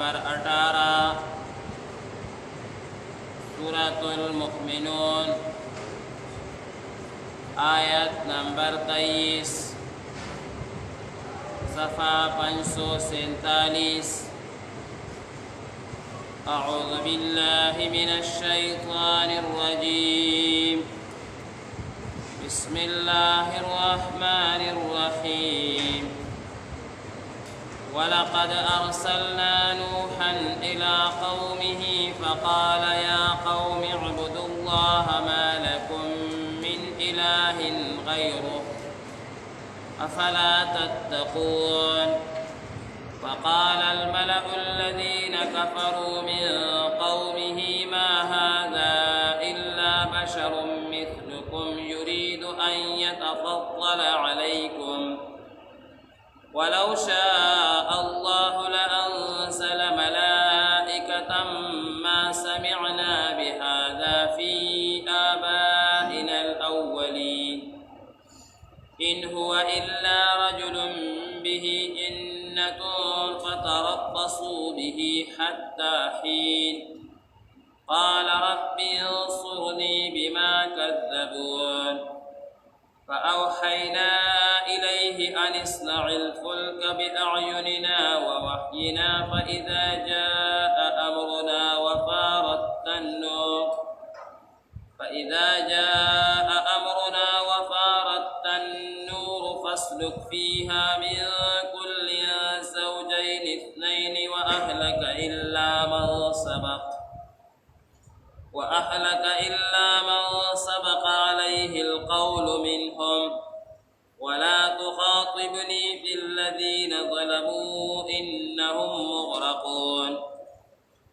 नंबर 18 सूरतुल मुमिनून आयत नंबर 23 सफ़ा 547 أعوذ بالله من الشيطان الرجيم بسم الله الرحمن الرحيم ولقد أرسلنا نوحا إلى قومه فقال يا قوم اعبدوا الله ما لكم من إله غيره أفلا تتقون وقال الملأ الذين كفروا من قومه ما هذا إلا بشر مثلكم يريد أن يتفضل عليكم ولو شاء الله لأنزل ملائكة ما سمعنا بهذا في آبائنا الأولين إن هو إلا رجل به جنة فتربصوا به حتى حين قال رب انصرني بما كذبون فأوحينا إليه أن اصنع الفلك بأعيننا ووحينا فإذا جاء أمرنا وفارت النور فاسلك فيها من كل زوجين اثنين وأهلك إلا من سبق عليه القول منهم ولا تخاطبني في الذين ظلموا إنهم مغرقون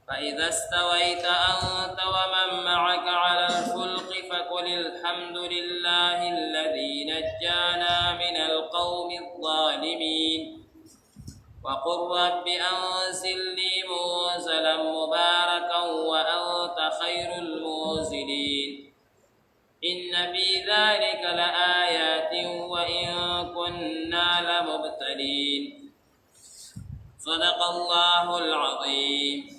فإذا استويت أنت ومن معك على الفلك فقل الحمد لله الذي نجانا من القوم الظالمين وقل رب أنزلني منزلا مباركا وأنت خير المنزلين إن في ذلك لآيات وإن كنا لمبتلين صدق الله العظيم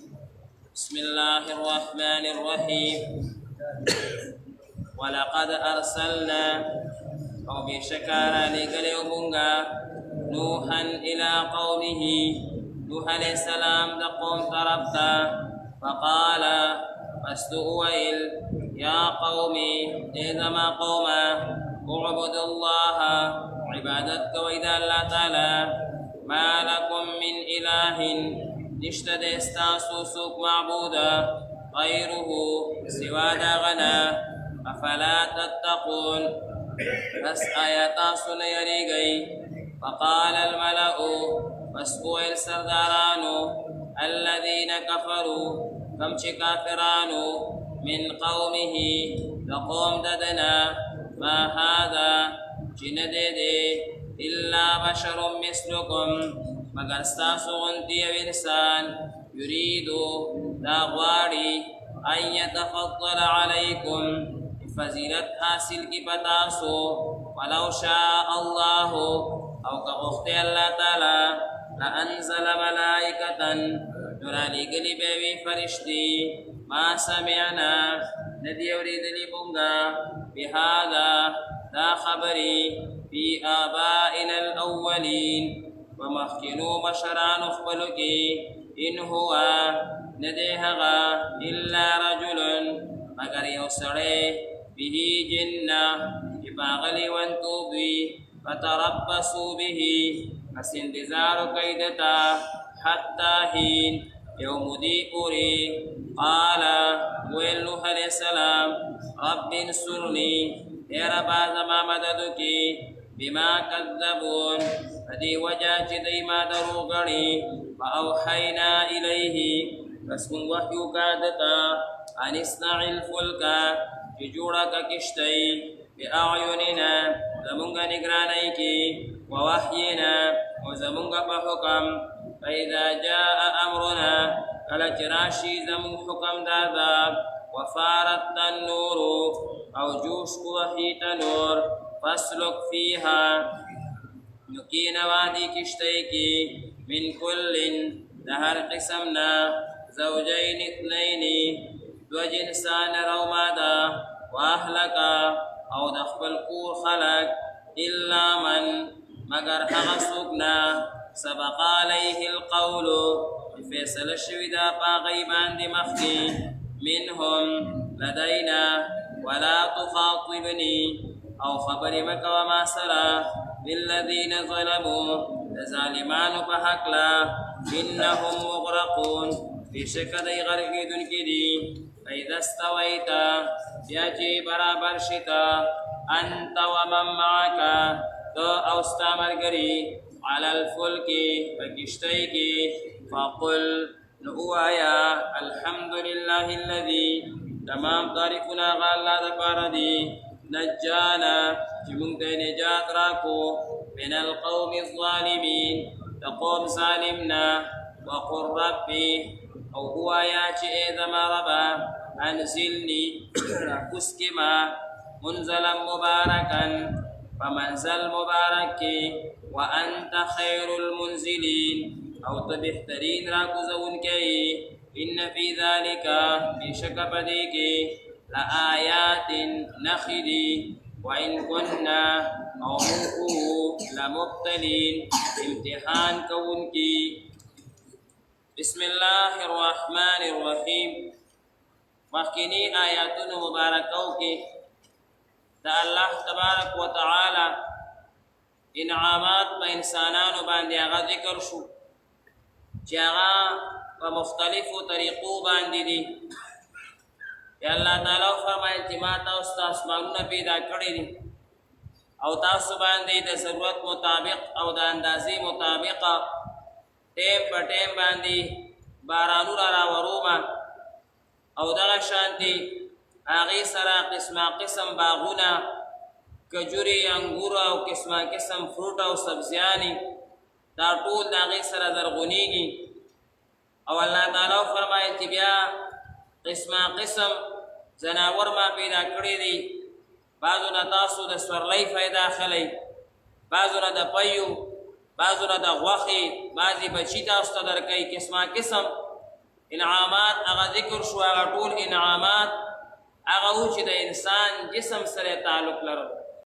بسم الله الرحمن الرحيم ولقد أرسلنا أو بشكارا لقليوبونغا نوحا إلى قومه نوح عليه السلام تقوم تربتا فقال فاستؤويل يا قومي إذا ما قوما اعبدوا الله عبادتك وإذا الله تعالى ما لكم من إله نشتد استاسوسك معبودا غيره سوى داغنا أفلا تتقون بس آيات سنيريغي فقال الملأ فاسقوا السردارانو الذين كفروا كمش كافرانو من قومه لقوم ددنا ما هذا جندد إلا بشر مثلكم مگر ستاسو غنتی انسان يريد داغواري أن يتفضل عليكم فزيلت حاصل کی پتاسو ولو شاء الله او كغخت الله تعالى لأنزل ملائكة نرالي قلبي فرشتي ما سمعنا ندي أريد لبنغا بهذا دا خبري في آبائنا الأولين ومخكنوا بشران اخبلكي إن هو نديهغا إلا رجل مگر يوسري به جنة إباغلي وانتوبي فتربصوا به فسندزار كيدتا حتى حين يوم ديكوري قال ويلوه عليه السلام رب انصرني يا رب ما مددك بما كذبون فدي وجاج ديما دروغني فأوحينا إليه فاسكن وحي كادتا أن اصنع الفلك ججورك كشتي بأعيننا زمونغ نقرانيك ووحينا وزمونغ بحكم فإذا جاء أمرنا كلا جراشي زمون حكم دادا وفارت النور أو جوش وحيت نور فاسلك فيها نكين وادي كشتيك من كل د هر قسم نه زوجین اثنین دو جنسان رو ماده واهلکا او د خپل کور خلق الا من مگر هغه څوک نه سبق علیه القول فیصله شوي ده په هغوی باندې مخکې منهم لدینا ولا تخاطبني او خبرې مه کوه ما سره بالذین ظلموا د ظالمانو په هکله انهم مغرقون بېشکه دی غرقېدونکي دي فاذا استویت بیا چې برابر شته انت ومن معک ته او ستا ملګري على الفلک په کشتۍ کې فقل نو ووایه الحمد لله الذي تمام تعریفونه هغه الله دپاره دي نجانا چې موږ ته نجات راکو من القوم الظالمین د قوم ظالمنا وقل ربي او ووایه چې ای زما ربه انزلني راکوز کې ما منزلا مبارکا په منزل مبارک کې وانت خیر المنزلین او ته بهترین راکوزونکی ان فی ذلک بېشکه په دې کې لآیات نښې دي وإن كنا او موږ لمبتلین امتحان کوونکي بسم الله الرحمن الرحیم مخکینی آیاتونو مبارکو کې د الله تبارک وتعالی انعامات په انسانانو باندې هغه ذکر شو چې هغه په مختلفو طریقو باندې دي یا الله تعالی فرمایي چې ما تاسو ته اسمانونه پیدا کړي دي او تاسو باندې د ضرورت مطابق او د اندازې مطابق ټیم په ټیم باندې بارانونه راورومه او دغه شانتي هغې سره قسمه قسم باغونه کجوري انګور او قسمه قسم فروټ او سبزیانې دا ټول د هغې سره زرغونېږي او الله تعالی فرمایي چې بیا قسمه قسم ځناور ما پیدا کړي دي بعضو نه تاسو د سورلۍ فایده اخلئ بعضو نه د پیو بعضو نه د غوښې بعضې بچي تاسو ته درکوي قسمه قسم انعامات هغه ذکر شو هغه ټول انعامات هغه و چې د انسان جسم سره تعلق لرل